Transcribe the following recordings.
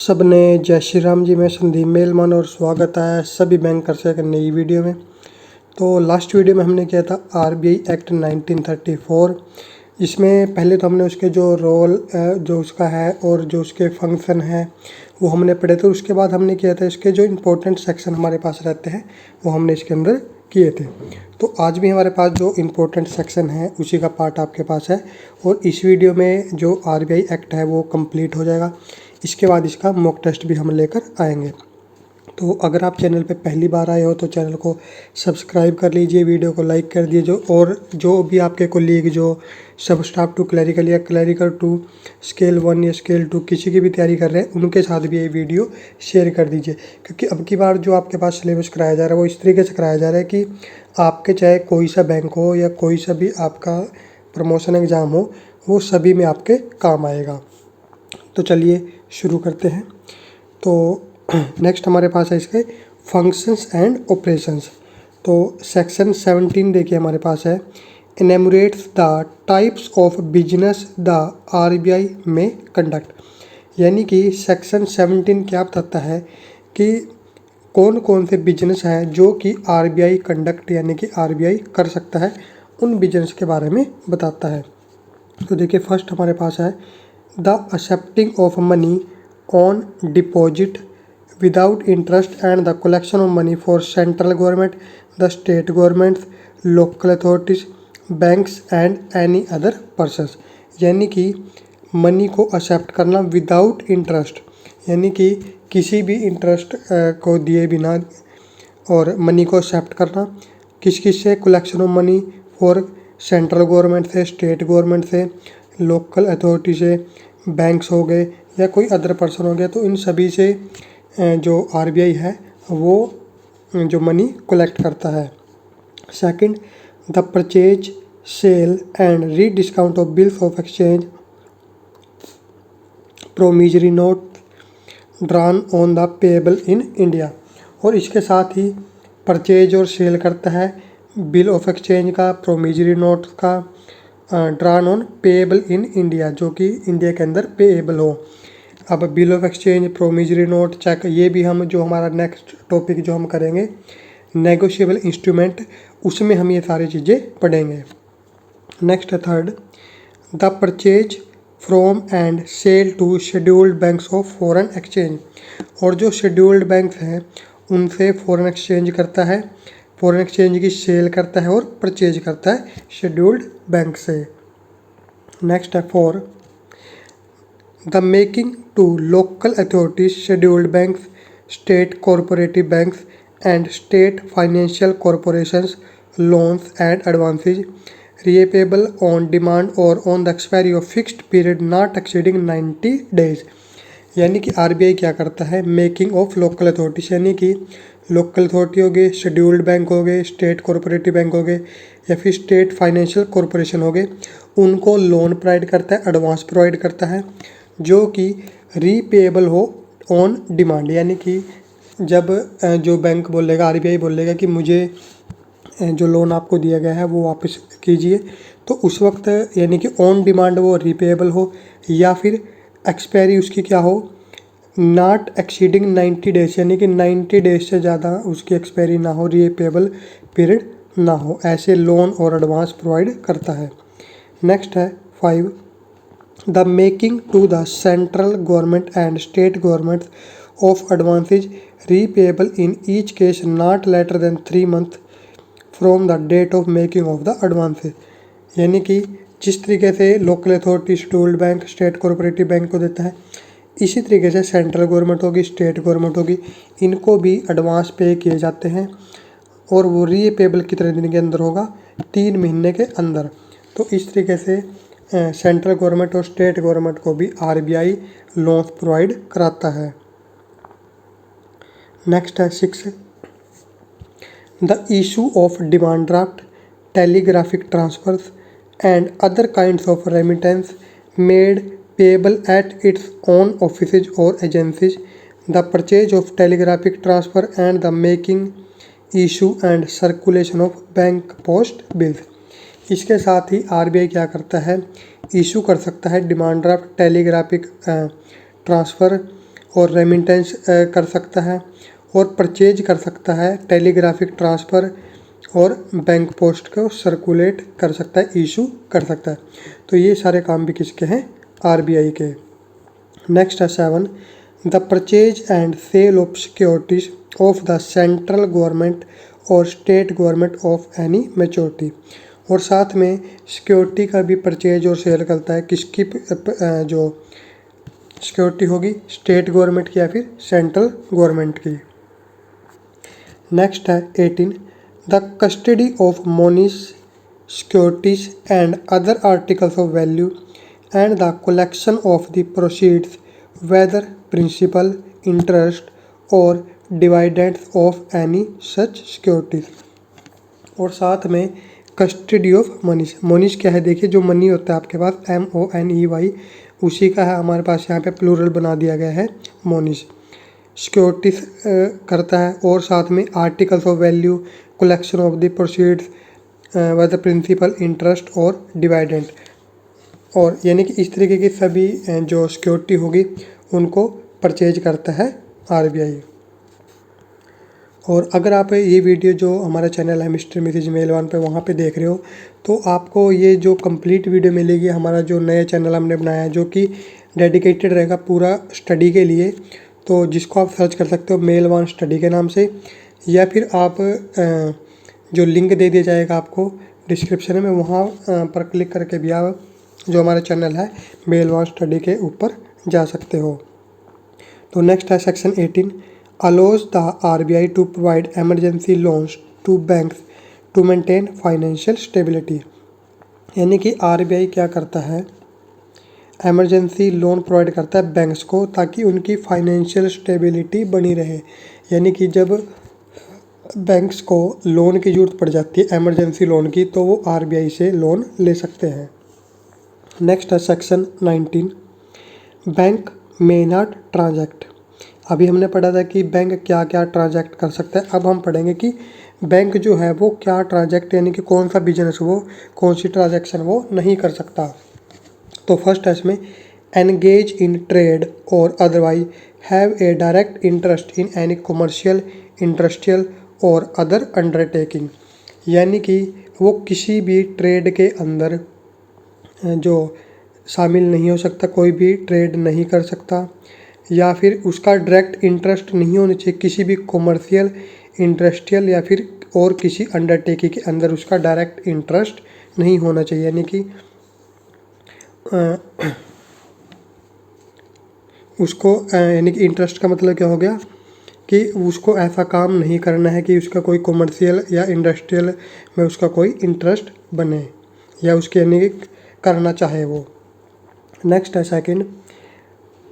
सबने जय श्री राम जी। मैं संदीप मेलमान और स्वागत है सभी बैंकर्स का नई वीडियो में। तो लास्ट वीडियो में हमने किया था आरबीआई एक्ट 1934। इसमें पहले तो हमने उसके जो रोल जो उसका है और जो उसके फंक्शन है वो हमने पढ़े थे। उसके बाद हमने किया था इसके जो इम्पोर्टेंट सेक्शन हमारे पास रहते हैं वो हमने इसके अंदर किए थे। तो आज भी हमारे पास जो इम्पोर्टेंट सेक्शन है उसी का पार्ट आपके पास है और इस वीडियो में जो आरबीआई एक्ट है वो कंप्लीट हो जाएगा। इसके बाद इसका मॉक टेस्ट भी हम लेकर आएंगे। तो अगर आप चैनल पे पहली बार आए हो तो चैनल को सब्सक्राइब कर लीजिए, वीडियो को लाइक कर दीजिए और जो भी आपके कोलीग जो सब स्टाफ टू क्लरिकल या क्लरिकल टू स्केल 1 या स्केल 2 किसी की भी तैयारी कर रहे हैं उनके साथ भी ये वीडियो शेयर कर दीजिए। क्योंकि अब की बार जो आपके पास सिलेबस कराया जा रहा है वो इस तरीके से कराया जा रहा है कि आपके चाहे कोई सा बैंक हो या कोई सा भी आपका प्रमोशन एग्ज़ाम हो वो सभी में आपके काम आएगा। तो चलिए शुरू करते हैं। तो नेक्स्ट हमारे पास है इसके फंक्शंस एंड ऑपरेशंस। तो सेक्शन 17 देखिए हमारे पास है enumerates the types of business the RBI may conduct. यानी कि सेक्शन 17 क्या बताता है कि कौन कौन से बिजनेस हैं जो कि आरबीआई कंडक्ट यानी कि आरबीआई कर सकता है, उन बिजनेस के बारे में बताता है। तो देखिए फर्स्ट हमारे पास है the accepting of money on deposit without interest and the collection of money for central government, the state governments, local authorities, banks and any other persons। यानी कि मनी को एक्सेप्ट करना विदाउट इंटरेस्ट, यानी कि किसी भी इंटरेस्ट को दिए बिना और मनी को एक्सेप्ट करना किस किस से, collection of money for central government से, स्टेट गवर्नमेंट से, लोकल अथॉरिटी से, बैंक्स हो गए या कोई अदर पर्सन हो गया। तो इन सभी से जो आरबीआई है वो जो मनी कलेक्ट करता है। Second, the purchase, sale and rediscount of bills of exchange, promissory note drawn on the payable in India. और इसके साथ ही परचेज और सेल करता है बिल ऑफ एक्सचेंज का, प्रोमिजरी नोट का, drawn on payable in India जो कि इंडिया के अंदर पेएबल हो। अब bill of exchange, promissory note, cheque, ये भी हम जो हमारा नेक्स्ट टॉपिक जो हम करेंगे नेगोशिएबल इंस्ट्रूमेंट उसमें हम ये सारी चीज़ें पढ़ेंगे। नेक्स्ट है third, the purchase from and sale to scheduled banks of foreign exchange. और जो शेड्यूल्ड बैंक्स हैं उनसे फॉरेन एक्सचेंज करता है, फॉरेन एक्सचेंज की सेल करता है और परचेज करता है शेड्यूल्ड बैंक से। नेक्स्ट है four, the making to local authorities, scheduled banks, state cooperative banks and state financial corporations loans and advances repayable on demand or on the expiry of fixed period not exceeding 90 days. यानी कि RBI क्या करता है, making of local authorities यानी कि local authority हो गए, scheduled bank हो गए, स्टेट कोऑपरेटिव बैंक हो गए या फिर स्टेट फाइनेंशियल कॉरपोरेशन हो गए, उनको लोन प्रोवाइड करता है, एडवांस प्रोवाइड करता है जो कि रीपेएबल हो ऑन डिमांड। यानी कि जब जो बैंक बोलेगा, आरबीआई बोलेगा कि मुझे जो लोन आपको दिया गया है वो वापस कीजिए, तो उस वक्त यानी कि ऑन डिमांड वो रीपेएबल हो या फिर एक्सपायरी उसकी क्या हो, नॉट एक्सीडिंग 90 डेज, यानी कि 90 डेज से ज़्यादा उसकी एक्सपायरी ना हो, रीपेएबल पीरियड ना हो, ऐसे लोन और एडवांस प्रोवाइड करता है। नेक्स्ट है 5, the making to the central government and state government of advances repayable in each case not later than 3 months from the date of making of the advances. यानी कि जिस तरीके से local authority, scheduled bank, state cooperative bank को देता है, इसी तरीके से सेंट्रल गवर्नमेंट होगी, स्टेट गवर्नमेंट होगी, इनको भी एडवांस पे किए जाते हैं और वो रीपेएबल कितने दिन के अंदर होगा, 3 महीने के अंदर। तो इस तरीके से central government or state government को भी आरबीआई लोन प्रोवाइड कराता है। नेक्स्ट है 6, the issue of demand draft, telegraphic transfers and other kinds of remittance made payable at its own offices or agencies, the purchase of telegraphic transfer and the making, issue and circulation of bank post bills। इसके साथ ही RBI क्या करता है, issue कर सकता है demand draft, telegraphic transfer और remittance कर सकता है और परचेज कर सकता है, टेलीग्राफिक ट्रांसफ़र और बैंक पोस्ट को सर्कुलेट कर सकता है, इशू कर सकता है। तो ये सारे काम भी किसके हैं? आरबीआई के। नेक्स्ट है 7, the purchase and sale of securities of the central government or state government of any maturity. और साथ में सिक्योरिटी का भी परचेज और सेल करता है, किसकी जो सिक्योरिटी होगी? स्टेट गवर्नमेंट की या फिर सेंट्रल गवर्नमेंट की। नेक्स्ट है 18, the custody of monies, securities and other articles of value and the collection of the proceeds whether principal, interest or dividends of any such securities. और साथ में custody of मनीज। मनीज क्या है? देखिए, जो मनी होता है आपके पास MONEY, उसी का है हमारे पास यहाँ पे प्लूरल बना दिया गया है मनीज। सिक्योरिटीज करता है और साथ में articles of value, collection of the proceeds, whether principal, interest और डिविडेंड। और यानी कि इस तरीके की सभी जो सिक्योरिटी होगी उनको परचेज करता है आरबीआई। और अगर आप ये वीडियो जो हमारा चैनल है मिस्टर मिसेज मेलवान पे वहाँ पे देख रहे हो, तो आपको ये जो कंप्लीट वीडियो मिलेगी, हमारा जो नया चैनल हमने बनाया है जो कि डेडिकेटेड रहेगा पूरा स्टडी के लिए, तो जिसको आप सर्च कर सकते हो मेलवान स्टडी के नाम से, या फिर आप जो लिंक दे दिया जाएगा आपको डिस्क्रिप्शन में, वहाँ पर क्लिक करके भी आप जो हमारा चैनल है मेलवान स्टडी के ऊपर जा सकते हो। तो नेक्स्ट है section 18, allows the RBI to provide emergency loans to banks to maintain financial stability। यानी कि आरबीआई क्या करता है? एमरजेंसी लोन प्रोवाइड करता है बैंक्स को ताकि उनकी फाइनेंशियल स्टेबिलिटी बनी रहे। यानी कि जब बैंक्स को लोन की ज़रूरत पड़ जाती है एमरजेंसी लोन की, तो वो आरबीआई से लोन ले सकते हैं। नेक्स्ट है section 19, bank may not transact. अभी हमने पढ़ा था कि बैंक क्या क्या ट्रांजैक्ट कर सकता है। अब हम पढ़ेंगे कि बैंक जो है वो क्या ट्रांजैक्ट, यानी कि कौन सा बिजनेस वो, कौन सी ट्रांजैक्शन वो नहीं कर सकता। तो फर्स्ट है इसमें एंगेज इन ट्रेड और otherwise have a direct interest in any commercial, industrial और अदर अंडरटेकिंग। यानी कि वो किसी भी ट्रेड के अंदर जो शामिल नहीं हो सकता, कोई भी ट्रेड नहीं कर सकता, या फिर उसका डायरेक्ट इंटरेस्ट नहीं होना चाहिए किसी भी कॉमर्शियल, इंडस्ट्रियल या फिर और किसी अंडरटेकिंग के अंदर उसका डायरेक्ट इंटरेस्ट नहीं होना चाहिए। यानी कि उसको यानी कि इंटरेस्ट का मतलब क्या हो गया कि उसको ऐसा काम नहीं करना है कि उसका कोई कॉमर्शियल या इंडस्ट्रियल में उसका कोई इंटरेस्ट बने या उसके यानी कि करना चाहे वो। नेक्स्ट है सेकंड,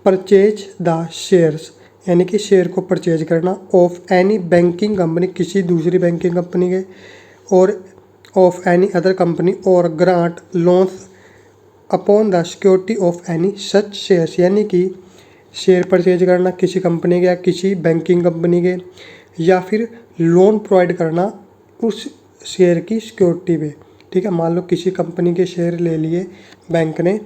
परचेज द शेयर्स, यानी कि शेयर को परचेज करना ऑफ एनी बैंकिंग कंपनी, किसी दूसरी बैंकिंग कंपनी के, और ऑफ एनी अदर कंपनी, और grant loans upon the security of any such shares. यानी कि शेयर परचेज करना किसी कंपनी के या किसी बैंकिंग कंपनी के, या फिर लोन प्रोवाइड करना उस शेयर की सिक्योरिटी पे। ठीक है, मान लो किसी कंपनी के शेयर ले लिए बैंक ने,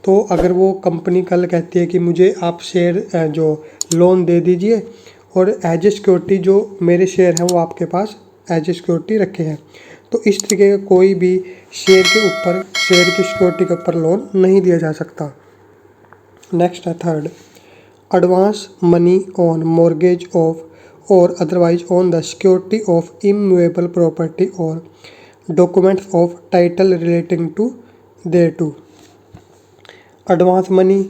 तो अगर वो कंपनी कल कहती है कि मुझे आप शेयर जो लोन दे दीजिए और एज ए सिक्योरिटी जो मेरे शेयर हैं वो आपके पास एज ए सिक्योरिटी रखे हैं, तो इस तरीके का कोई भी शेयर के ऊपर, शेयर की सिक्योरिटी के ऊपर लोन नहीं दिया जा सकता। नेक्स्ट है third, advance money on mortgage of or otherwise on the security of immovable property or documents of title relating to thereto. Advance money,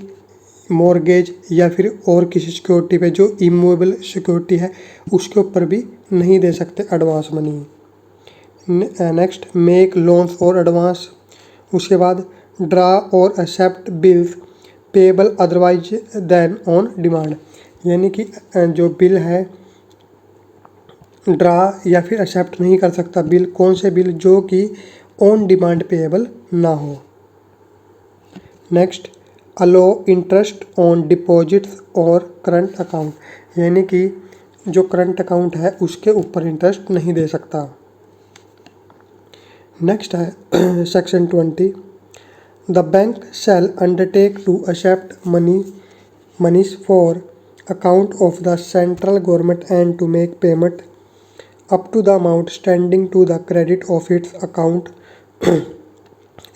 mortgage या फिर और किसी सिक्योरिटी पे जो इमूवेबल सिक्योरिटी है उसके ऊपर भी नहीं दे सकते advance money. Next, make loans और एडवांस। उसके बाद ड्रा और accept bills payable otherwise than on demand. यानी कि जो बिल है ड्रा या फिर एक्सेप्ट नहीं कर सकता बिल, कौन से बिल? जो कि ऑन डिमांड पेएबल ना हो। Next, allow interest on deposits और करंट अकाउंट, यानी कि जो करंट अकाउंट है उसके ऊपर इंटरेस्ट नहीं दे सकता। नेक्स्ट है section 20, the bank shall undertake to accept monies for account of the central government and to make payment up to the amount standing to the credit of its account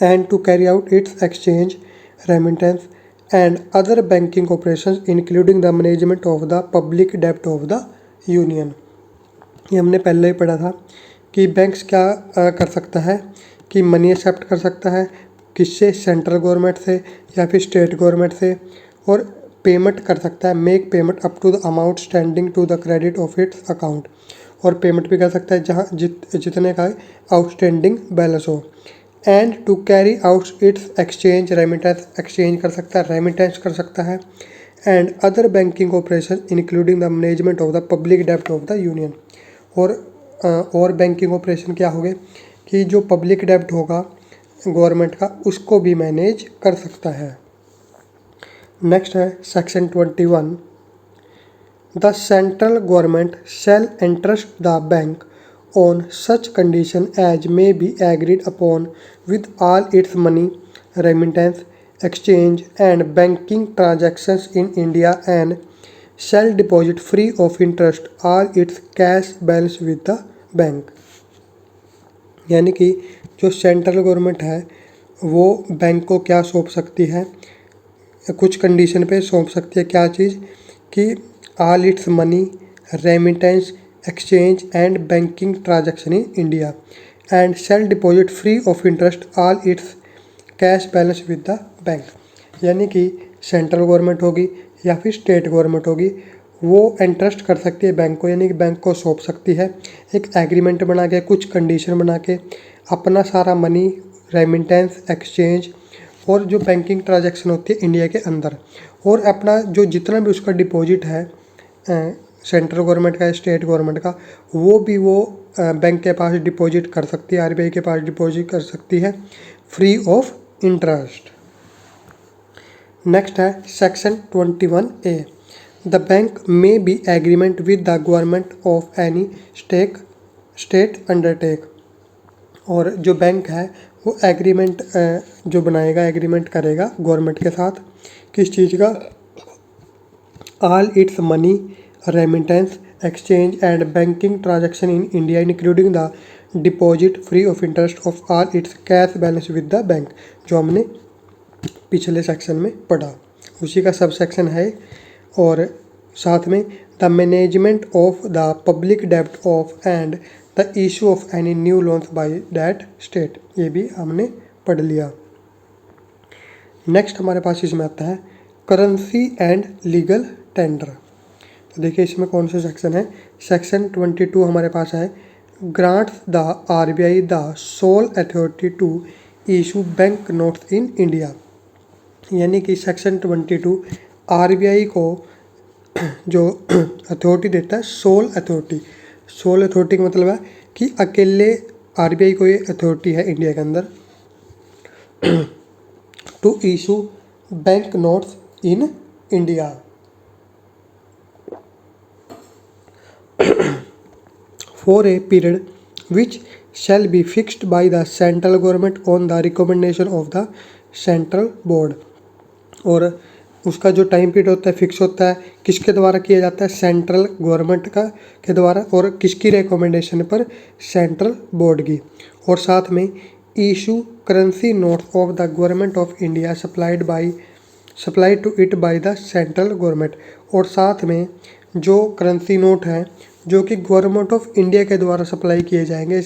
and to carry out its exchange, remittance, and other banking operations including the management of the public debt of the union। ये हमने पहले ही पढ़ा था कि banks क्या कर सकता है कि मनी एक्सेप्ट कर सकता है, किससे, सेंट्रल गवर्नमेंट से या फिर स्टेट गवर्नमेंट से, और पेमेंट कर सकता है, make payment up to the amount standing to the credit of its account, और पेमेंट भी कर सकता है जहाँ जितने का आउटस्टैंडिंग बैलेंस हो, and to carry out its exchange, remittance exchange कर सकता है, रेमिटेंस कर सकता है, and other banking operation including the management of the public डेब्ट ऑफ द यूनियन। और बैंकिंग ऑपरेशन क्या हो गए कि जो पब्लिक डेब्ट होगा गवर्नमेंट का उसको भी मैनेज कर सकता है। नेक्स्ट है section 21, the central government shall entrust the bank on such condition as may be agreed upon with all its money, remittance, exchange and banking transactions in India and shall deposit free of interest all its cash balance with the bank। यानी कि जो central government है वो bank को क्या सौंप सकती है, कुछ कंडीशन पे सौंप सकती है, क्या चीज़ कि all its money, remittance, exchange and banking transaction in India and shall deposit free of interest all it's cash balance with the bank. यानी कि सेंट्रल गवर्नमेंट होगी या फिर स्टेट गवर्नमेंट होगी वो इंटरेस्ट कर सकती है बैंक को, यानी कि बैंक को सौंप सकती है एक एग्रीमेंट बना के, कुछ कंडीशन बना के, अपना सारा मनी, रेमिटेंस, एक्सचेंज और जो बैंकिंग ट्रांजैक्शन होती है इंडिया के अंदर, और अपना जो जितना भी उसका डिपॉजिट है सेंट्रल गवर्नमेंट का, स्टेट गवर्नमेंट का, वो भी वो बैंक के पास डिपॉजिट कर सकती है, आरबीआई के पास डिपॉजिट कर सकती है फ्री ऑफ इंटरेस्ट। नेक्स्ट है section 21A, the bank may be agreement with the government of any state undertake. और जो बैंक है वो एग्रीमेंट जो बनाएगा, एग्रीमेंट करेगा गवर्नमेंट के साथ, किस चीज़ का, all its money, remittance, exchange and banking transaction in India including the deposit free of interest of all it's cash balance with the bank, जो हमने पिछले सेक्शन में पढ़ा उसी का सब सेक्शन है। और साथ में the management of the public डेब्ट of and the issue of any new loans by that state, ये भी हमने पढ़ लिया। नेक्स्ट हमारे पास इसमें आता है करेंसी एंड लीगल टेंडर। तो देखिए इसमें कौन से सेक्शन है, सेक्शन 22 हमारे पास है grants the RBI the sole authority to issue bank notes in India. यानी कि सेक्शन 22 आरबीआई को जो अथॉरिटी देता है, सोल अथॉरिटी। सोल अथॉरिटी का मतलब है कि अकेले आरबीआई को ये अथॉरिटी है इंडिया के अंदर to issue bank notes in India for a period which shall be fixed by the central government on the recommendation of the central board। और उसका जो टाइम पीरियड होता है फिक्स होता है, किसके द्वारा किया जाता है, सेंट्रल गवर्नमेंट का के द्वारा, और किसकी रिकमेंडेशन पर, सेंट्रल बोर्ड की। और साथ में issue currency notes of the government of India supplied to it by the central government. और साथ में जो करेंसी नोट हैं जो कि गवर्नमेंट ऑफ इंडिया के द्वारा सप्लाई किए जाएंगे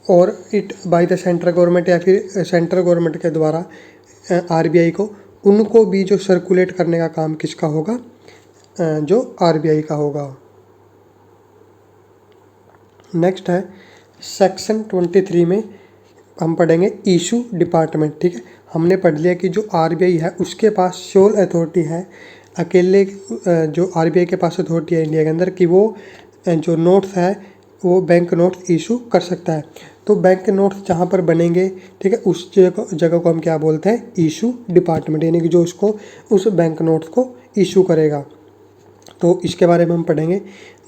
और it by the central government या फिर सेंट्रल गवर्नमेंट के द्वारा आरबीआई को, उनको भी जो सर्कुलेट करने का काम किसका होगा, जो आरबीआई का होगा। नेक्स्ट है सेक्शन 23 में हम पढ़ेंगे इशू डिपार्टमेंट। ठीक है, हमने पढ़ लिया कि जो आरबीआई है उसके पास सोल अथॉरिटी है, अकेले जो आरबीआई के पास अथॉरिटी है इंडिया के अंदर कि वो जो नोट्स है वो बैंक नोट्स इशू कर सकता है। तो बैंक नोट्स जहाँ पर बनेंगे, ठीक है, उस जगह को हम क्या बोलते हैं, इशू डिपार्टमेंट, यानी कि जो उसको उस बैंक नोट्स को इशू करेगा। तो इसके बारे में हम पढ़ेंगे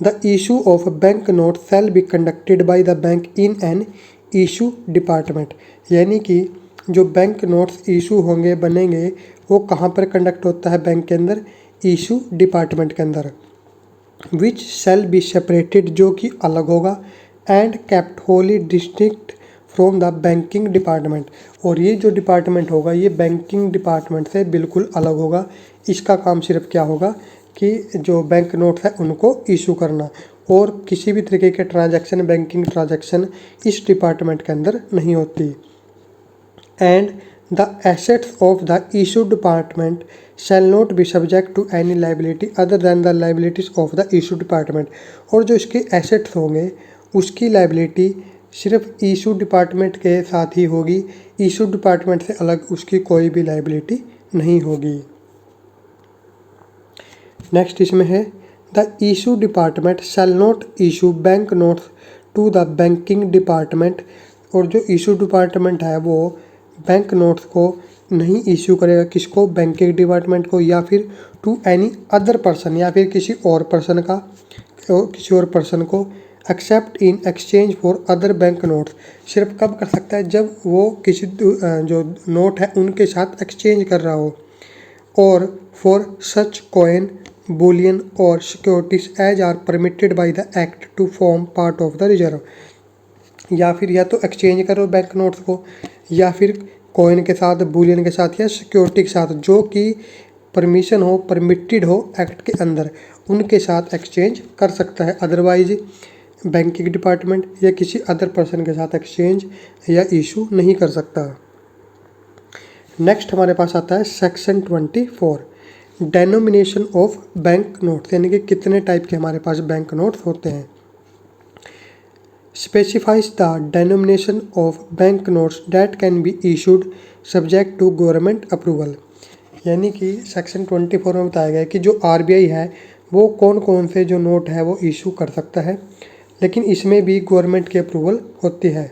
the issue of bank note shall be conducted by the bank in an issue department. यानी कि जो बैंक नोट्स इशू होंगे, बनेंगे, वो कहाँ पर कंडक्ट होता है बैंक के अंदर, इशू डिपार्टमेंट के अंदर, विच शैल बी सेपरेटेड जो कि अलग होगा, and kept Holi distinct from the banking department. और ये जो डिपार्टमेंट होगा ये बैंकिंग डिपार्टमेंट से बिल्कुल अलग होगा। इसका काम सिर्फ क्या होगा कि जो बैंक नोट्स है उनको इशू करना, और किसी भी तरीके के ट्रांजैक्शन, बैंकिंग ट्रांजैक्शन इस डिपार्टमेंट के अंदर नहीं होती। And the assets of the issue department shall not be subject to any liability other than the liabilities of the issue department. और जो इसके एसेट्स होंगे उसकी लाइबिलिटी सिर्फ इशू डिपार्टमेंट के साथ ही होगी, इशू डिपार्टमेंट से अलग उसकी कोई भी लाइबिलिटी नहीं होगी। नेक्स्ट इसमें है the issue department shall not issue bank notes to the banking department. और जो इशू डिपार्टमेंट है वो बैंक नोट्स को नहीं इशू करेगा, किसको, बैंकिंग डिपार्टमेंट को, या फिर टू एनी अदर पर्सन, या फिर किसी और पर्सन को, accept in exchange for other bank notes. सिर्फ कब कर सकता है, जब वो किसी जो नोट है उनके साथ एक्सचेंज कर रहा हो, और फॉर सच कॉइन, बुलियन और securities as are permitted by the act to form part of the reserve. या फिर या तो एक्सचेंज करो बैंक नोट्स को, या फिर कॉइन के साथ, बुलियन के साथ, या सिक्योरिटी के साथ, जो कि परमिशन हो, परमिटेड हो एक्ट के अंदर, उनके साथ एक्सचेंज कर सकता है। अदरवाइज बैंकिंग डिपार्टमेंट या किसी अदर पर्सन के साथ एक्सचेंज या इशू नहीं कर सकता। नेक्स्ट हमारे पास आता है section 24, denomination of bank notes, यानी कि कितने टाइप के हमारे पास बैंक नोट्स होते हैं। Specifies the denomination of bank notes that can be issued subject to government approval. यानी कि सेक्शन 24 में बताया गया है कि जो आरबीआई है वो कौन कौन से जो नोट है वो इशू कर सकता है, लेकिन इसमें भी गवर्नमेंट की अप्रूवल होती है।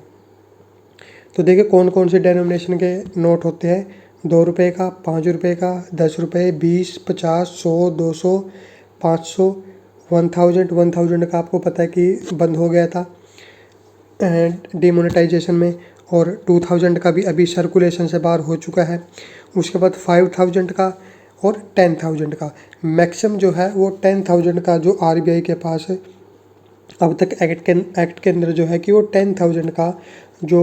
तो देखिए कौन कौन से डेनोमिनेशन के नोट होते हैं। 2 रुपये का, 5 रुपये का, 10 रुपये, 20, 50, 100, 200, 500, 1000 का आपको पता है कि बंद हो गया था डिमोनेटाइजेशन में, और 2000 का भी अभी सर्कुलेशन से बाहर हो चुका है। उसके बाद 5000 का और 10,000 का। मैक्सिमम जो है वो 10,000 का जो आरबीआई के पास है अब तक एक्ट के अंदर जो है कि वो 10,000 का जो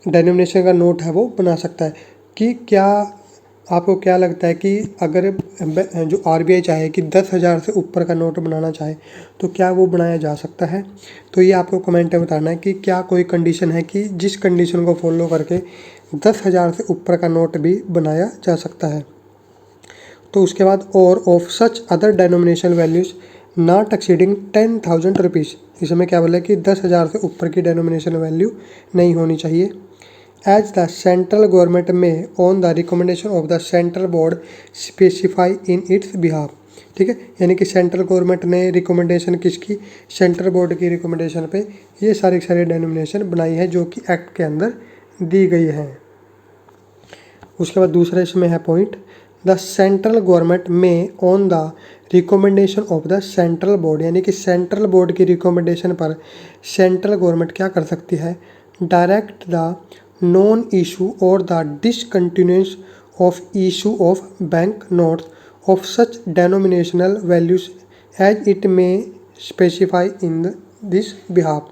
डेनोमिनेशन का नोट है वो बना सकता है। कि क्या आपको क्या लगता है कि अगर जो आरबीआई चाहे कि 10,000 से ऊपर का नोट बनाना चाहे तो क्या वो बनाया जा सकता है? तो ये आपको कमेंट में बताना है कि क्या कोई कंडीशन है कि जिस कंडीशन को फॉलो करके 10,000 से ऊपर का नोट भी बनाया जा सकता है। तो उसके बाद or of such other denomination values not exceeding 10,000 rupees. इसमें क्या बोला कि 10,000 से ऊपर की डेनोमिनेशन वैल्यू नहीं होनी चाहिए। As the central government may on the recommendation of the central board specify in its behalf. ठीक है, यानी कि सेंट्रल गवर्नमेंट ने रिकमेंडेशन किसकी, सेंट्रल बोर्ड की रिकमेंडेशन पे ये सारी डेनोमिनेशन बनाई है जो कि एक्ट के अंदर दी गई है। उसके बाद दूसरा इसमें है point, the central government may on the recommendation of the central board, यानी कि सेंट्रल बोर्ड की रिकमेंडेशन पर सेंट्रल गवर्नमेंट क्या कर सकती है, direct the non issue or the discontinuance of issue of bank notes of such denominational values as it may specify in this behalf.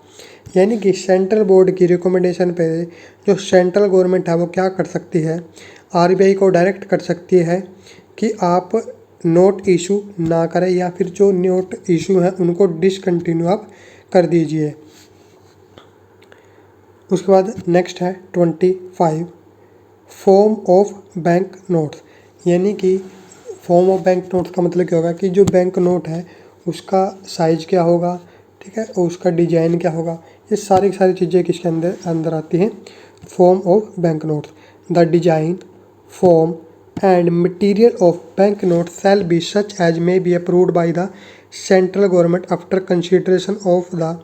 यानी कि सेंट्रल बोर्ड की रिकमेंडेशन पे जो सेंट्रल गवर्नमेंट है वो क्या कर सकती है, आरबीआई को डायरेक्ट कर सकती है कि आप नोट इशू ना करें, या फिर जो नोट इशू हैं उनको डिसकंटिन्यू आप कर दीजिए। उसके बाद नेक्स्ट है 25, फॉर्म ऑफ बैंक नोट्स। यानी कि फॉर्म ऑफ बैंक नोट्स का मतलब क्या होगा कि जो बैंक नोट है उसका साइज क्या होगा, ठीक है, और उसका डिजाइन क्या होगा। ये सारी चीज़ें किसके अंदर आती हैं, form of bank notes. The design, form and material of bank note shall be such as may be approved by the central government after consideration of the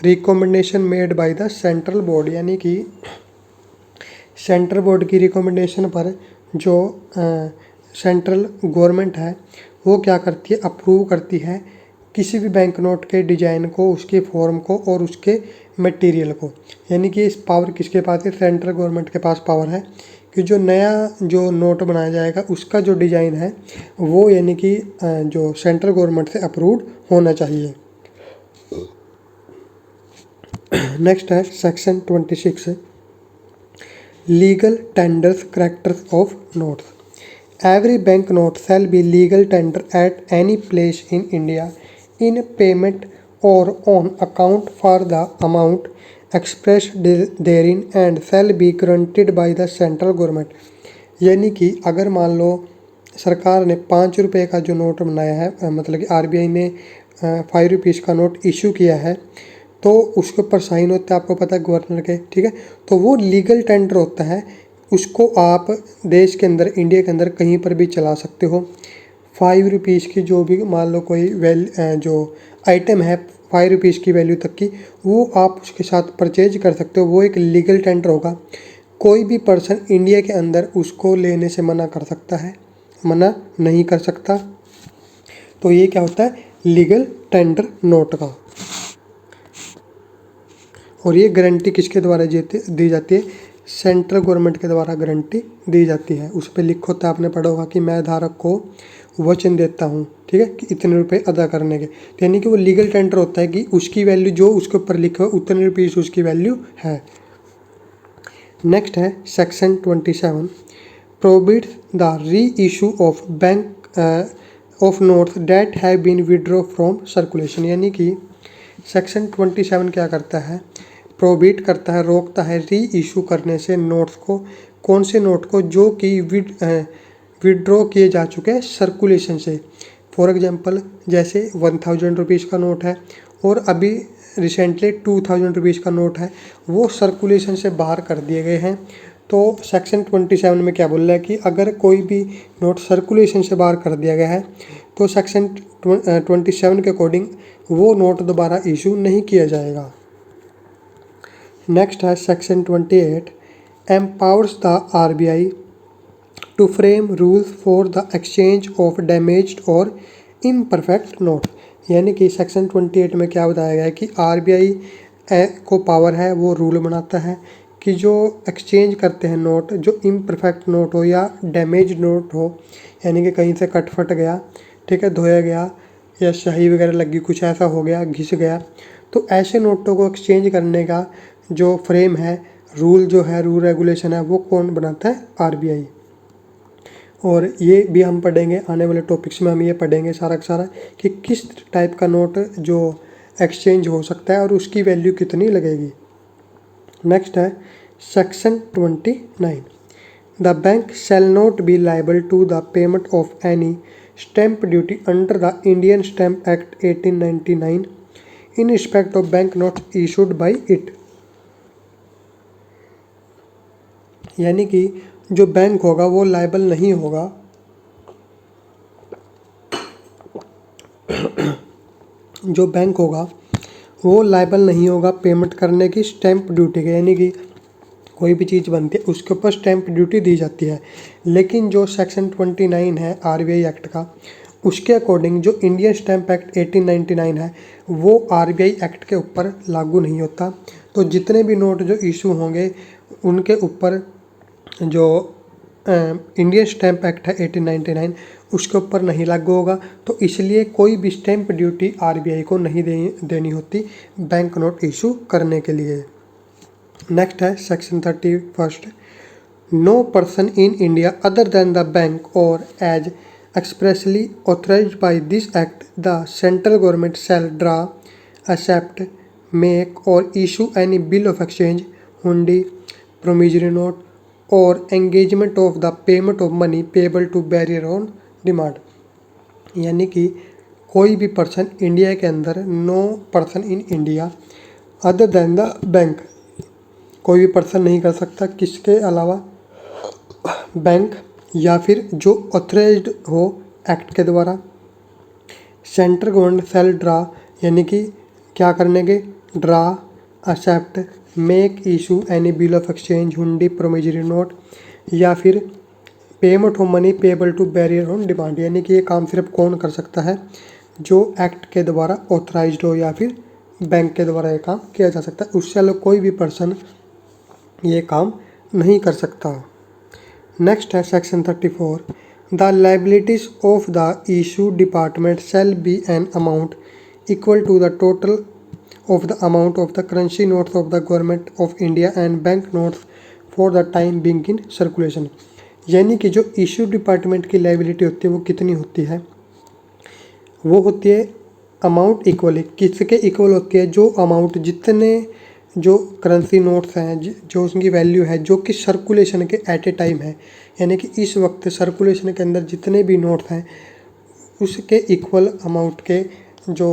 recommendation made by the central board. यानी कि central board की recommendation पर जो central government है वो क्या करती है, अप्रूव करती है किसी भी बैंक नोट के डिजाइन को, उसके फॉर्म को और उसके मटेरियल को। यानी कि इस पावर किसके पास है, सेंट्रल गवर्नमेंट के पास पावर है कि जो नया जो नोट बनाया जाएगा उसका जो डिज़ाइन है वो यानी कि जो सेंट्रल गवर्नमेंट से अप्रूव्ड होना चाहिए। नेक्स्ट है section 26, legal tenders characters of notes. Every bank note shall be legal tender at any place in India in payment or on account for the amount expressed therein and shall be guaranteed by the central government. यानी कि अगर मान लो सरकार ने 5 रुपये का जो note बनाया है, मतलब कि आरबीआई ने 5 रुपीज़ का नोट इशू किया है, तो उसके ऊपर साइन होता है, आपको पता है, गवर्नर के, ठीक है। तो वो लीगल टेंडर होता है, उसको आप देश के अंदर, इंडिया के अंदर कहीं पर भी चला सकते हो। 5 रुपीज़ की जो भी मान लो कोई जो आइटम है 5 रुपीज़ की वैल्यू तक की, वो आप उसके साथ परचेज कर सकते हो, वो एक लीगल टेंडर होगा। कोई भी पर्सन इंडिया के अंदर उसको लेने से मना कर सकता है, मना नहीं कर सकता। तो ये क्या होता है, लीगल टेंडर नोट का। और ये गारंटी किसके द्वारा दी जाती है, सेंट्रल गवर्नमेंट के द्वारा गारंटी दी जाती है। उस पर लिखो तो आपने पढ़ा होगा कि मैं धारक को वचन देता हूँ, ठीक है, कि इतने रुपए अदा करने के। तो यानी कि वो लीगल टेंडर होता है कि उसकी वैल्यू जो उसके ऊपर लिखा है उतने रुपीस उसकी वैल्यू है। नेक्स्ट है section 27, prohibits the reissue of bank of notes that have been withdraw from circulation. यानी कि सेक्शन 27 क्या करता है, प्रोहिबिट करता है, रोकता है री इशू करने से नोट्स को। कौन से नोट को, जो कि विड्रॉ किए जा चुके हैं सर्कुलेशन से। फॉर एग्जांपल जैसे 1000 रुपीज़ का नोट है और अभी रिसेंटली 2000 रुपीज़ का नोट है, वो सर्कुलेशन से बाहर कर दिए गए हैं। तो सेक्शन 27 में क्या बोल रहा है कि अगर कोई भी नोट सर्कुलेशन से बाहर कर दिया गया है तो सेक्शन 27 के अकॉर्डिंग वो नोट दोबारा इशू नहीं किया जाएगा। नेक्स्ट है section 28, empowers the RBI to frame rules for the exchange of damaged और इम्परफेक्ट नोट। यानी कि सेक्शन 28 में क्या बताया गया है कि आरबीआई को पावर है, वो रूल बनाता है कि जो एक्सचेंज करते हैं नोट, जो इम्परफेक्ट नोट हो या डैमेज नोट हो, यानी कि कहीं से कट फट गया, ठीक है, धोया गया या स्याही वगैरह लगी, कुछ ऐसा हो गया, घिस गया, तो ऐसे नोटों को एक्सचेंज करने का जो फ्रेम है, रूल जो है, रूल रेगुलेशन है, वो कौन बनाता है, आरबीआई। और ये भी हम पढ़ेंगे आने वाले टॉपिक्स में, हम ये पढ़ेंगे सारा का सारा कि किस टाइप का नोट जो एक्सचेंज हो सकता है और उसकी वैल्यू कितनी लगेगी। नेक्स्ट है section 29, the bank shall not be liable to the payment of any stamp duty under the Indian stamp act 1899 in respect of bank note issued by it. यानी कि जो बैंक होगा वो लायबल नहीं होगा जो बैंक होगा वो लायबल नहीं होगा पेमेंट करने की स्टैम्प ड्यूटी के। यानी कि कोई भी चीज़ बनती है उसके ऊपर स्टैम्प ड्यूटी दी जाती है, लेकिन जो सेक्शन 29 है आरबीआई एक्ट का, उसके अकॉर्डिंग जो इंडियन स्टैम्प एक्ट 1899 है वो आरबीआई एक्ट के ऊपर लागू नहीं होता। तो जितने भी नोट जो इशू होंगे उनके ऊपर जो इंडियन स्टैम्प एक्ट है 1899 उसके ऊपर नहीं लागू होगा। तो इसलिए कोई भी स्टैम्प ड्यूटी आरबीआई को नहीं देनी होती बैंक नोट इशू करने के लिए। नेक्स्ट है section 31, no person in India other than the bank or as expressly authorised by this act the central government shall draw, accept, make or issue any bill of exchange, hundi, promissory note or engagement of the payment of money payable to bearer on demand. यानी कि कोई भी person India के अंदर, no person in India other than the bank, कोई भी person नहीं कर सकता किसके अलावा, बैंक या फिर जो ऑथराइज्ड हो एक्ट के द्वारा। सेंट्रल गवर्नमेंट शैल ड्रा, यानी कि क्या करने के, draw, accept, make, issue any bill of exchange, hundi, promissory note या फिर payment of money payable to bearer on demand. यानी कि ये काम सिर्फ कौन कर सकता है, जो एक्ट के द्वारा ऑथराइज्ड हो या फिर बैंक के द्वारा ये काम किया जा सकता है, उससे अलग कोई भी पर्सन ये काम नहीं कर सकता। नेक्स्ट है section 34, the liabilities of the issue department shall be an amount equal to the total of the amount of the currency notes of the government of India and bank notes for the time being in circulation. यानी कि जो issue department की liability होती है वो कितनी होती है, वो होती है अमाउंट इक्वली, किसके इक्वल होती है, जो अमाउंट जितने जो करेंसी नोट्स हैं जो उसकी वैल्यू है जो कि सर्कुलेशन के एट ए टाइम है, यानी कि इस वक्त सर्कुलेशन के अंदर जितने भी नोट्स हैं उसके इक्वल अमाउंट के जो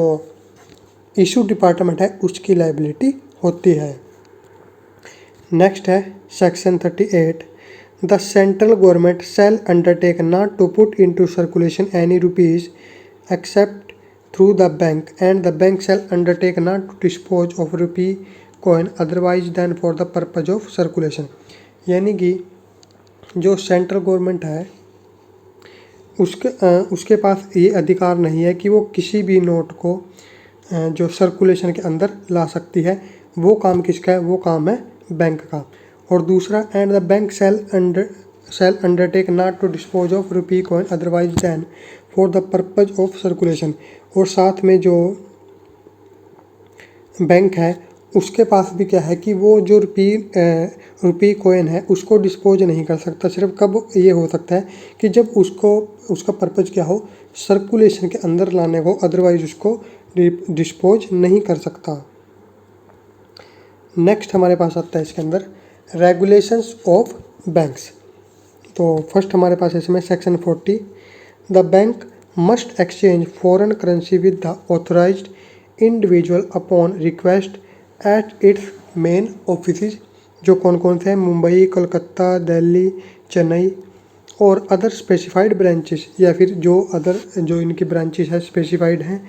इशू डिपार्टमेंट है उसकी लाइबिलिटी होती है। नेक्स्ट है section 38, the central government shall undertake not to put into circulation any rupees except through the bank and the bank shall undertake not to dispose of rupee coin otherwise than for the purpose of circulation. यानी कि जो central government है उसके पास ये अधिकार नहीं है कि वो किसी भी नोट को जो सर्कुलेशन के अंदर ला सकती है। वो काम किसका है, वो काम है बैंक का। और दूसरा, and the bank shall undertake not to dispose of rupee coin otherwise than for the purpose of circulation. और साथ में जो बैंक है उसके पास भी क्या है कि वो जो रुपी कॉइन है उसको डिस्पोज नहीं कर सकता। सिर्फ कब ये हो सकता है कि जब उसका पर्पज क्या हो, सर्कुलेशन के अंदर लाने को, अदरवाइज उसको डिस्पोज नहीं कर सकता। नेक्स्ट हमारे पास आता है इसके अंदर रेगुलेशंस ऑफ बैंक्स। तो फर्स्ट हमारे पास इसमें section 40, the bank must exchange foreign currency with the authorised individual upon request at its main offices. जो कौन कौन से हैं, मुंबई, कोलकाता, दिल्ली, चेन्नई और अदर स्पेसिफाइड ब्रांचेस, या फिर जो इनकी ब्रांचेस है स्पेसिफाइड हैं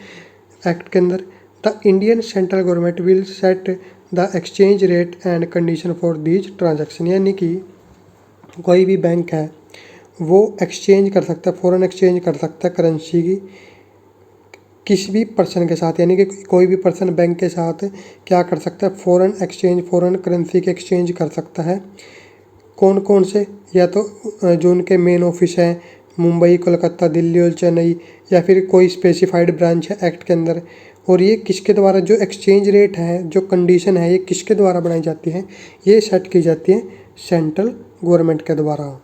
एक्ट के अंदर। The Indian central government will set the exchange rate and condition for these transaction. यानी कि कोई भी बैंक है वो एक्सचेंज कर सकता है, फॉरेन एक्सचेंज कर सकता है करेंसी की किसी भी पर्सन के साथ। यानी कि कोई भी पर्सन बैंक के साथ क्या कर सकता है, फॉरेन करेंसी के एक्सचेंज कर सकता है। कौन कौन से, या तो जो उनके मेन ऑफिस है मुंबई, कोलकाता, दिल्ली और चेन्नई, या फिर कोई स्पेसिफाइड ब्रांच है एक्ट के अंदर। और ये किसके द्वारा, जो एक्सचेंज रेट है, जो कंडीशन है, ये किसके द्वारा बनाई जाती है, ये सेट की जाती है सेंट्रल गवर्नमेंट के द्वारा।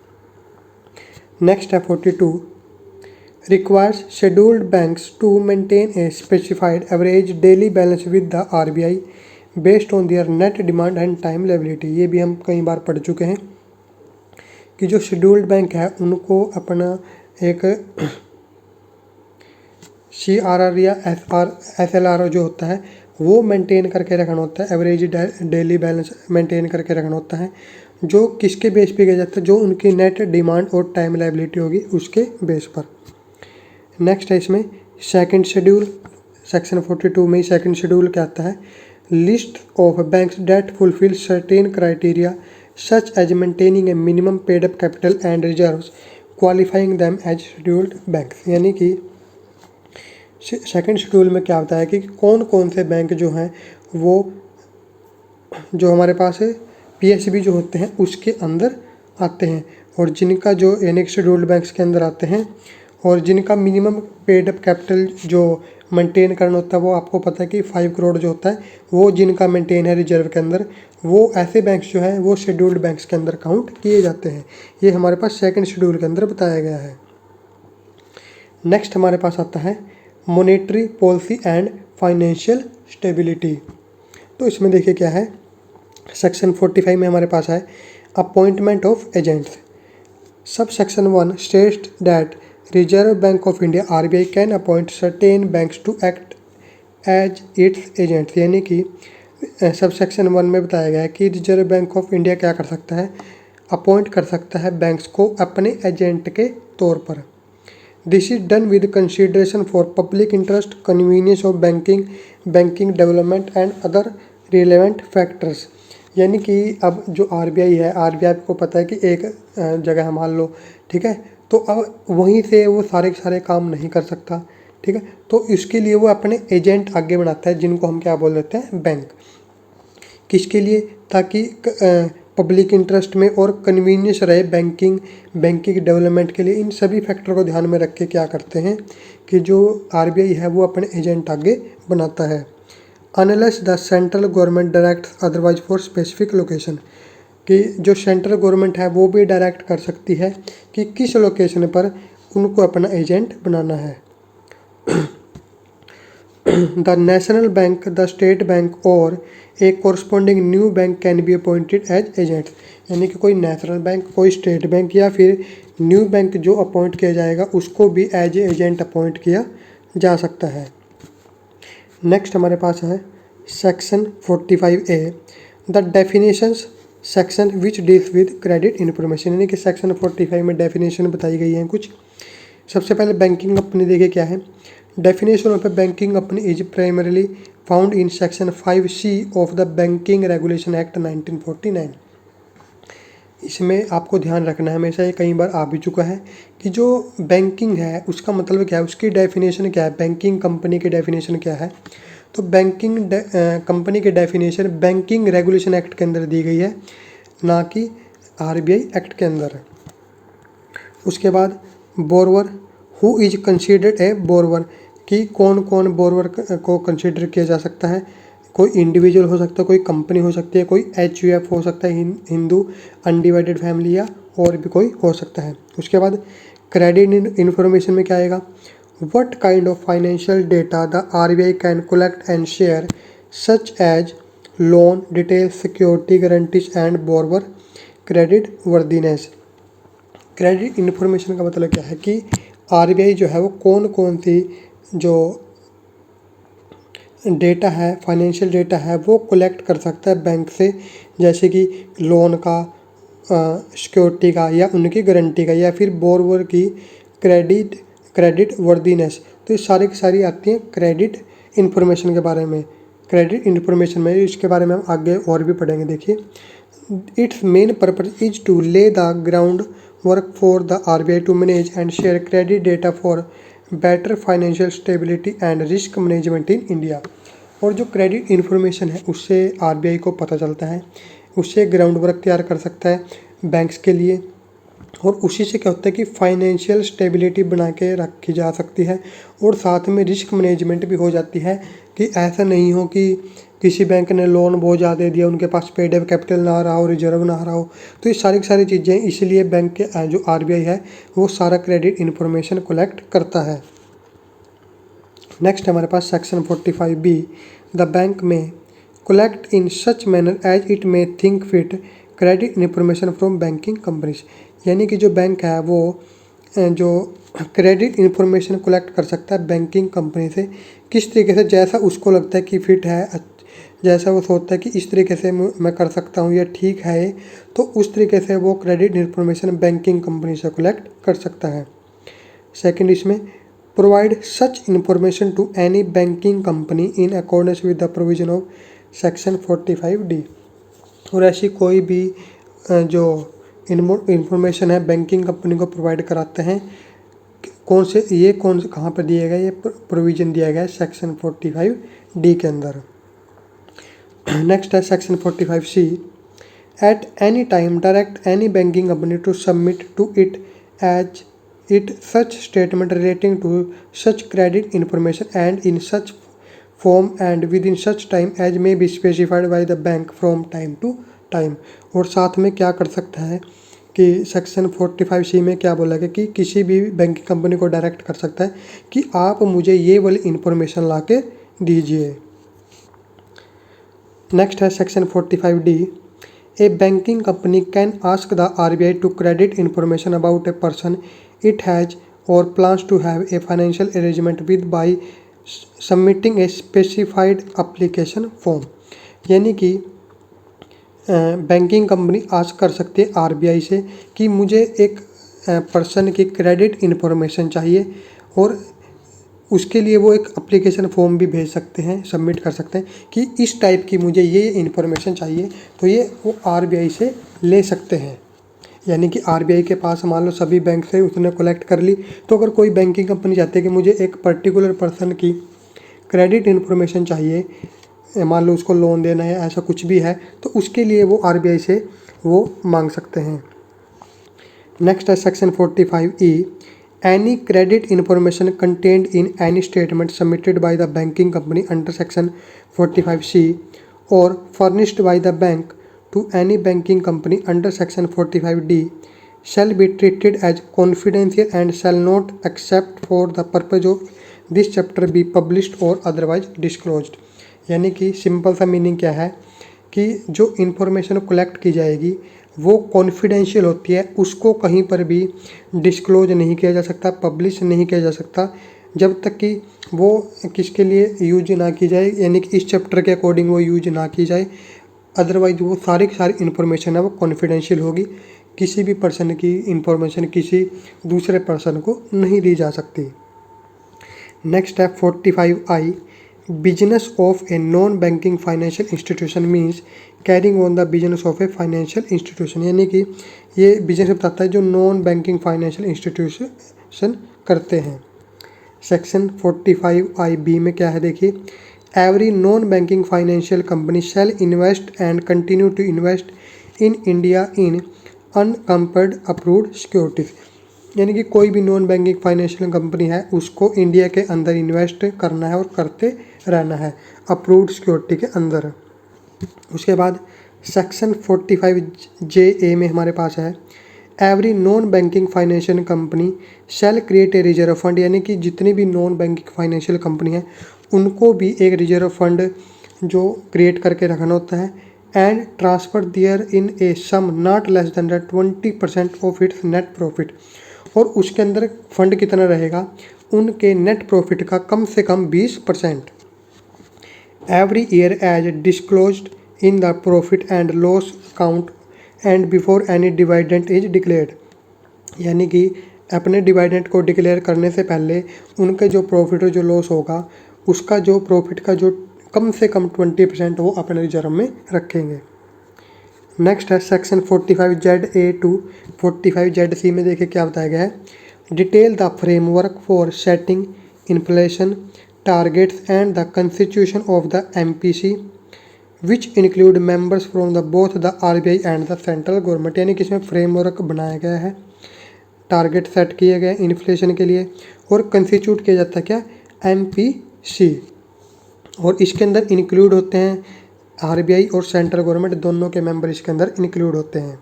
नेक्स्ट है 42, requires scheduled banks to maintain a specified average daily balance with the RBI based on their net demand and time liability. ये भी हम कई बार पढ़ चुके हैं कि जो शेड्यूल्ड बैंक है उनको अपना एक CRR या SLR जो होता है वो मेंटेन करके रखना होता है, एवरेज डेली बैलेंस मेंटेन करके रखना होता है, जो किसके बेस पे किया जाता है, जो उनकी नेट डिमांड और टाइम लायबिलिटी होगी उसके बेस पर। नेक्स्ट है इसमें सेकंड शेड्यूल, सेक्शन 42 में सेकंड शेड्यूल क्या आता है, list of banks that fulfil certain criteria such as maintaining a minimum paid up capital and reserves qualifying them as scheduled banks. यानी कि सेकंड शेड्यूल में क्या होता है कि कौन कौन से बैंक जो हैं वो जो हमारे पास है PSB जो होते हैं उसके अंदर आते हैं, और जिनका जो यानी शेड्यूल्ड बैंक्स के अंदर आते हैं, और जिनका मिनिमम पेड अप कैपिटल जो मेंटेन करना होता है वो आपको पता है कि 5 करोड़ जो होता है वो जिनका मेंटेन है रिजर्व के अंदर, वो ऐसे बैंक्स जो हैं वो शेड्यूल्ड बैंक्स के अंदर काउंट किए जाते हैं। ये हमारे पास सेकंड शेड्यूल के अंदर बताया गया है। नेक्स्ट हमारे पास आता है monetary policy and financial stability. तो इसमें देखिए क्या है, सेक्शन 45 में हमारे पास है appointment of agents. Sub section 1 states that reserve bank of India RBI can appoint certain banks to act as its agents. यानी कि सब सेक्शन 1 में बताया गया है कि रिजर्व बैंक ऑफ इंडिया क्या कर सकता है, अपॉइंट कर सकता है बैंक्स को अपने एजेंट के तौर पर। This is done with consideration for public interest, convenience of banking development and other relevant factors. यानी कि अब जो RBI है, RBI को पता है कि एक जगह मान लो, ठीक है, तो अब वहीं से वो सारे के सारे काम नहीं कर सकता, ठीक है, तो इसके लिए वो अपने एजेंट आगे बढ़ाता है जिनको हम क्या बोल देते हैं, बैंक। किसके लिए, ताकि पब्लिक इंटरेस्ट में और कन्वीनियंस रहे बैंकिंग डेवलपमेंट के लिए। इन सभी फैक्टर को ध्यान में रख के क्या करते हैं कि जो आरबीआई है वो अपने एजेंट आगे बनाता है। Unless the central government direct otherwise for specific location, कि जो सेंट्रल गवर्नमेंट है वो भी डायरेक्ट कर सकती है कि किस लोकेशन पर उनको अपना एजेंट बनाना है। The national bank, the state bank or a corresponding new bank can be appointed as agent, यानी कि कोई नेशनल बैंक, कोई स्टेट बैंक या फिर न्यू बैंक जो अपॉइंट किया जाएगा उसको भी एज एजेंट अपॉइंट किया जा सकता है। नेक्स्ट हमारे पास है section 45A, the definitions section which deals with credit information, यानी कि सेक्शन 45 में डेफिनेशन बताई गई हैं कुछ। सबसे पहले बैंकिंग कंपनी देखिए क्या है। Definition of A banking company is primarily found in section 5C of the banking regulation act 1949। इसमें आपको ध्यान रखना है, हमेशा ये कई बार आ भी चुका है कि जो बैंकिंग है उसका मतलब क्या है, उसकी डेफिनेशन क्या है, बैंकिंग कंपनी की डेफिनेशन क्या है। तो बैंकिंग कंपनी की डेफिनेशन बैंकिंग रेगुलेशन एक्ट के अंदर दी गई है, ना कि आरबीआई एक्ट के अंदर। उसके बाद बोरवर, हु इज कंसीडर्ड ए बोरवर, कि कौन कौन बोरवर को कंसीडर किया जा सकता है। कोई इंडिविजुअल हो सकता है, कोई कंपनी हो सकती है, कोई HUF हो सकता है, हिंदू अनडिवाइडेड फैमिली, या और भी कोई हो सकता है। उसके बाद क्रेडिट इन्फॉर्मेशन में क्या आएगा, what kind of financial data the RBI can collect and share such as loan detail, security guarantees and borrower creditworthiness. Credit information का मतलब क्या है कि आरबीआई जो है वो कौन कौन सी जो डेटा है, फाइनेंशियल डेटा है, वो कलेक्ट कर सकता है बैंक से, जैसे कि लोन का, सिक्योरिटी का, या उनकी गारंटी का, या फिर बोरवर की क्रेडिट वर्दीनेस। तो ये सारी की सारी आती हैं क्रेडिट इन्फॉर्मेशन के बारे में। क्रेडिट इन्फॉर्मेशन में इसके बारे में हम आगे और भी पढ़ेंगे। देखिए, its main purpose is to lay the ground work for the RBI to manage and share credit data for better financial stability and risk management in India. और जो क्रेडिट इन्फॉर्मेशन है उससे आरबीआई को पता चलता है, उससे ग्राउंड वर्क तैयार कर सकता है बैंक्स के लिए, और उसी से क्या होता है कि फाइनेंशियल स्टेबिलिटी बना के रखी जा सकती है, और साथ में रिस्क मैनेजमेंट भी हो जाती है कि ऐसा नहीं हो कि किसी बैंक ने लोन बहुत ज़्यादा दे दिया, उनके पास पेड अप कैपिटल ना रहा हो, रिजर्व ना रहा हो। तो ये सारी की सारी चीज़ें, इसलिए बैंक के जो आरबीआई है वो सारा क्रेडिट इन्फॉर्मेशन कलेक्ट करता है। नेक्स्ट हमारे पास section 45B, the bank may collect in such manner as it may think fit credit information from banking companies, यानी कि जो बैंक है वो जो क्रेडिट इन्फॉर्मेशन कलेक्ट कर सकता है बैंकिंग कंपनी से किस तरीके से, जैसा उसको लगता है कि फिट है, जैसा वो सोचता है कि इस तरीके से मैं कर सकता हूँ या ठीक है, तो उस तरीके से वो क्रेडिट इन्फॉर्मेशन बैंकिंग कंपनी से कलेक्ट कर सकता है। सेकंड, इसमें provide such information to any banking company in accordance with the provision of section 45D। और ऐसी कोई भी जो इन्फॉर्मेशन है बैंकिंग कंपनी को प्रोवाइड कराते हैं, कौन से कहाँ पर दिया गया, ये प्रोविज़न दिया गया है सेक्शन 45D के अंदर। नेक्स्ट है section 45C, at any time direct any banking company to submit to it as it such statement relating to such credit information and in such form and within such time as may be specified by the bank from time to time. और साथ में क्या कर सकता है कि section 45C में क्या बोला गया कि किसी भी बैंकिंग कंपनी को डायरेक्ट कर सकता है कि आप मुझे ये वाली इन्फॉर्मेशन ला के दीजिए। नेक्स्ट है section 45D, a banking company can ask the RBI to credit information about a person it has or plans to have a financial arrangement with by submitting a specified application form, यानी कि banking company ask कर सकती है RBI से कि मुझे एक person की क्रेडिट इन्फॉर्मेशन चाहिए, और उसके लिए वो एक एप्लीकेशन फॉर्म भी भेज सकते हैं, सबमिट कर सकते हैं कि इस टाइप की मुझे ये इन्फॉर्मेशन चाहिए, तो ये वो आरबीआई से ले सकते हैं। यानी कि आरबीआई के पास मान लो सभी बैंक से उसने कलेक्ट कर ली, तो अगर कोई बैंकिंग कंपनी चाहती है कि मुझे एक पर्टिकुलर पर्सन की क्रेडिट इन्फॉर्मेशन चाहिए मान लो उसको लोन देना है, ऐसा कुछ भी है, तो उसके लिए वो आरबीआई से वो मांग सकते हैं। नेक्स्ट है section 45E, any credit information contained in any statement submitted by the banking company under section 45C or furnished by the bank to any banking company under section 45D shall be treated as confidential and shall not except for the purpose of this chapter be published or otherwise disclosed। यानी कि simple सा meaning क्या है कि जो information collect की जाएगी वो कॉन्फिडेंशियल होती है, उसको कहीं पर भी डिस्क्लोज नहीं किया जा सकता, पब्लिश नहीं किया जा सकता जब तक कि वो किसके लिए यूज ना की जाए, यानी कि इस चैप्टर के अकॉर्डिंग वो यूज ना की जाए। अदरवाइज वो सारी की सारी इन्फॉर्मेशन है वो कॉन्फिडेंशियल होगी, किसी भी पर्सन की इन्फॉर्मेशन किसी दूसरे पर्सन को नहीं दी जा सकती। नेक्स्ट है 45I, business of a non banking financial institution means carrying on the business of a financial institution. यानी कि ये बिजनेस बताता है जो नॉन बैंकिंग फाइनेंशियल इंस्टीट्यूशन करते हैं। सेक्शन 45IB में क्या है देखिए, every non banking financial company shall invest and continue to invest in India in unencumbered approved securities. यानी कि कोई भी नॉन बैंकिंग फाइनेंशियल कंपनी है उसको इंडिया के अंदर इन्वेस्ट करना है और करते रहना है अप्रूव्ड सिक्योरिटी के अंदर। उसके बाद सेक्शन 45JA में हमारे पास है, every non banking financial company shell create a reserve fund. यानी कि जितनी भी नॉन बैंकिंग फाइनेंशियल कंपनी है उनको भी एक रिजर्व फंड जो क्रिएट करके रखना होता है and transfer therein a sum not less than 20% of its net profit. और उसके अंदर फंड कितना रहेगा, उनके नेट प्रॉफिट का कम से कम 20% every year as disclosed in the profit and loss account and before any dividend is declared. यानी कि अपने डिविडेंड को डिक्लेयर करने से पहले उनके जो प्रॉफिट और जो लॉस होगा उसका जो प्रॉफिट का जो कम से कम 20% वो अपने रिजर्व में रखेंगे। नेक्स्ट है सेक्शन 45ZA टू 45ZC में देखिए क्या बताया गया है, detail the framework for setting inflation targets and the constitution of the MPC which include members from the both the RBI and the central government. यानी कि इसमें फ्रेमवर्क बनाया गया है, टारगेट सेट किए गए इन्फ्लेशन के लिए और कंस्टिट्यूट किया जाता है क्या, MPC। और इसके अंदर इंक्लूड होते हैं RBI और सेंट्रल गवर्नमेंट, दोनों के मेंबर इसके अंदर इंक्लूड होते हैं।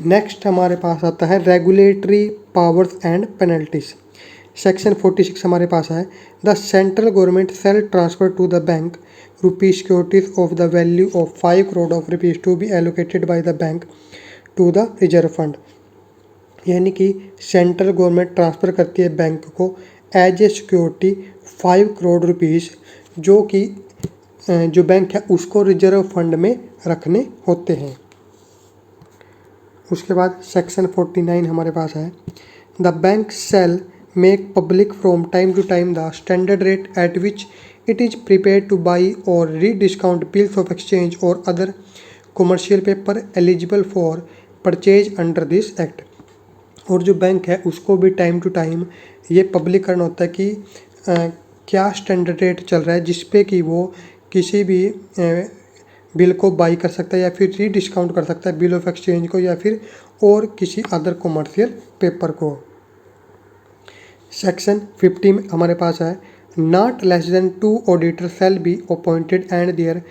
नेक्स्ट हमारे पास आता है regulatory powers and penalties. Section 46 हमारे पास है, the central government shall transfer to the bank rupees securities of the value of 5 crore of rupees to be allocated by the bank to the reserve fund. यानी कि central government transfer करती है bank को as a security 5 crore rupees जो कि जो bank है उसको रिजर्व फंड में रखने होते हैं। उसके बाद सेक्शन 49 हमारे पास है, the bank shall make public from time to time the standard rate at which it is prepare to buy or rediscount bills of exchange or other commercial paper eligible for purchase under this act. और जो bank है उसको भी time to time ये public करना होता है कि क्या स्टैंडर्ड रेट चल रहा है जिस पे कि वो किसी भी बिल को बाई कर सकता है या फिर री डिस्काउंट कर सकता है बिल ऑफ एक्सचेंज को या फिर और किसी अदर कमर्शियल पेपर को। सेक्शन 50 में हमारे पास है, not less than 2 auditor shall be appointed and their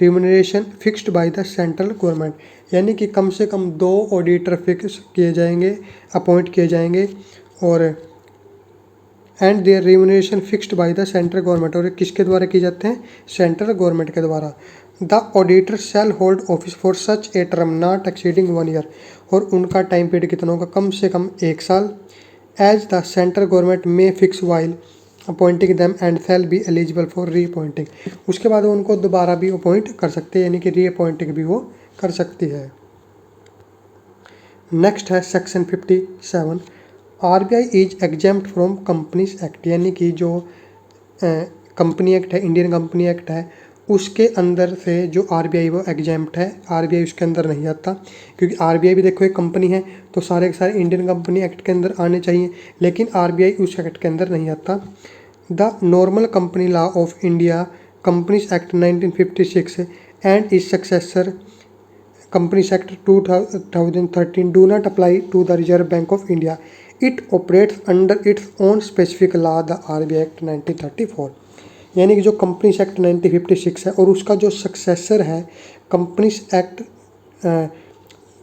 remuneration fixed by the central government. यानी कि कम से कम 2 ऑडिटर फिक्स किए जाएंगे, अपॉइंट किए जाएंगे और and their remuneration fixed by the central government. और किसके द्वारा किए जाते हैं, सेंट्रल गवर्नमेंट के द्वारा। The auditor shall hold office for such a term not exceeding 1 year. और उनका टाइम पीरियड कितना होगा, कम से कम 1 साल। एज द सेंट्रल गवर्नमेंट में fix while appointing them and shall be eligible for री अपॉइंटिंग। उसके बाद वो उनको दोबारा भी अपॉइंट कर सकते हैं, यानी कि री अपॉइंटिंग भी वो कर सकती है। नेक्स्ट है section 57, RBI is exempt from companies act. यानी कि जो कंपनी एक्ट है, इंडियन कंपनी एक्ट है, उसके अंदर से जो RBI वो एग्जेम्प्ट है, RBI उसके अंदर नहीं आता। क्योंकि RBI भी देखो एक कंपनी है तो सारे के सारे इंडियन कंपनी एक्ट के अंदर आने चाहिए, लेकिन RBI उस एक्ट के अंदर नहीं आता। The normal company law of India Companies Act 1956 and its successor Companies Act 2013 do not apply to the Reserve Bank of India. It operates under its own specific law, the RBI Act 1934. यानी कि जो companies act 1956 है और उसका जो successor है companies act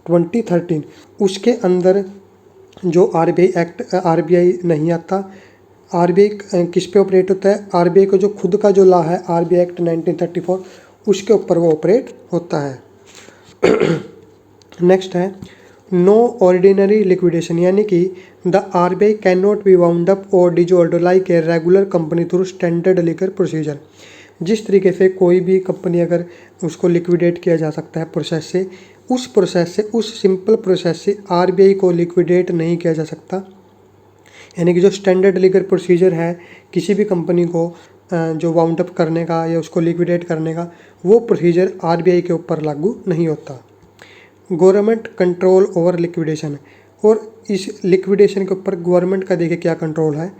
2013, उसके अंदर जो आरबीआई नहीं आता। आरबीआई किस पे ऑपरेट होता है? आरबीआई को जो खुद का जो लॉ है आरबीआई एक्ट 1934, उसके ऊपर वो ऑपरेट होता है। नेक्स्ट है नो ऑर्डिनरी लिक्विडेशन, यानी कि the RBI cannot be wound up or dissolved like a regular company through standard legal procedure. जिस तरीके से कोई भी कंपनी अगर उसको लिक्विडेट किया जा सकता है प्रोसेस से, उस सिंपल प्रोसेस से आरबीआई को लिक्विडेट नहीं किया जा सकता। यानी कि जो स्टैंडर्ड लीगल प्रोसीजर है किसी भी कंपनी को जो वाउंड अप करने का या उसको लिक्विडेट करने का, वो प्रोसीजर आरबीआई के ऊपर लागू नहीं होता। गवर्नमेंट कंट्रोल ओवर लिक्विडेशन, और इस लिक्विडेशन के ऊपर गवर्नमेंट का देखिए क्या कंट्रोल है।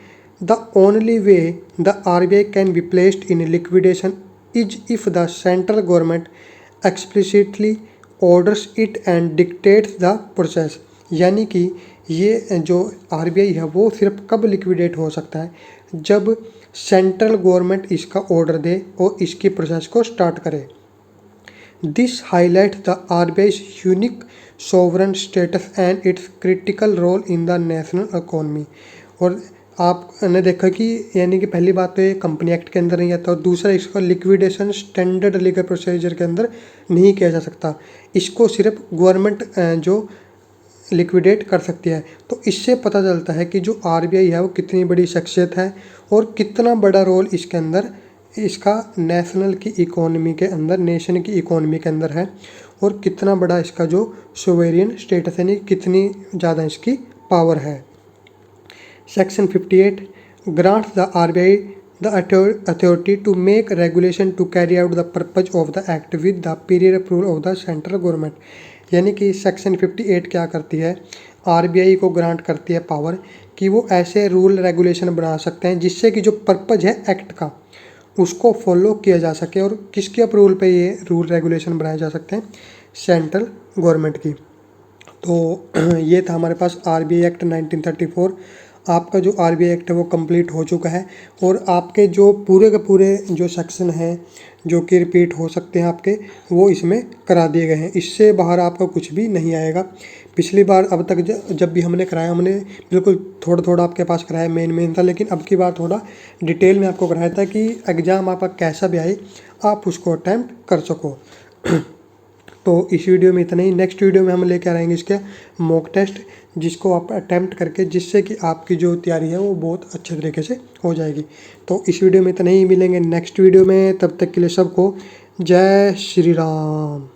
The only way the RBI can be placed in liquidation is if the central government explicitly orders it and dictates the process. यानी कि ये जो आरबीआई है वो सिर्फ कब लिक्विडेट हो सकता है? जब सेंट्रल गवर्नमेंट इसका ऑर्डर दे और इसकी प्रोसेस को स्टार्ट करे। This highlights the RBI's unique sovereign status and its critical role in the national economy। और आपने देखा कि यानी कि पहली बात तो ये कंपनी एक्ट के अंदर नहीं आता, और दूसरा इसका लिक्विडेशन स्टैंडर्ड लीगल प्रोसीजर के अंदर नहीं किया जा सकता। इसको सिर्फ गवर्नमेंट जो लिक्विडेट कर सकती है। तो इससे पता चलता है कि जो आरबीआई है वो कितनी बड़ी शख्सियत है और कितना बड़ा रोल इसके अंदर इसका नेशन की इकोनॉमी के अंदर है, और कितना बड़ा इसका जो सोवेरियन स्टेटस है, कितनी ज़्यादा इसकी पावर है। Section 58 grants the RBI the authority to make regulation to carry out the purpose of the act with the period approval of the central government. यानी कि सेक्शन 58 क्या करती है? आरबीआई को ग्रांट करती है पावर कि वो ऐसे रूल रेगुलेशन बना सकते हैं जिससे कि जो पर्पज है एक्ट का उसको फॉलो किया जा सके। और किसके अप्रूवल पे ये रूल रेगुलेशन बनाए जा सकते हैं? सेंट्रल गवर्नमेंट की। तो ये था हमारे पास आरबीआई एक्ट 1934। आपका जो आरबीआई एक्ट है वो कंप्लीट हो चुका है, और आपके जो पूरे के पूरे जो सेक्शन हैं जो कि रिपीट हो सकते हैं आपके, वो इसमें करा दिए गए हैं। इससे बाहर आपका कुछ भी नहीं आएगा। पिछली बार अब तक जब भी हमने कराया, हमने बिल्कुल थोड़ा थोड़ा आपके पास कराया, मेन था, लेकिन अब की बार थोड़ा डिटेल में आपको कराया था कि एग्ज़ाम आपका कैसा भी आए आप उसको अटैम्प्ट कर सको। तो इस वीडियो में इतना ही। नेक्स्ट वीडियो में हम लेकर आएंगे इसके मॉक टेस्ट, जिसको आप अटैम्प्ट करके, जिससे कि आपकी जो तैयारी है वो बहुत अच्छे तरीके से हो जाएगी। तो इस वीडियो में इतना ही, मिलेंगे नेक्स्ट वीडियो में। तब तक के लिए सबको जय श्री राम।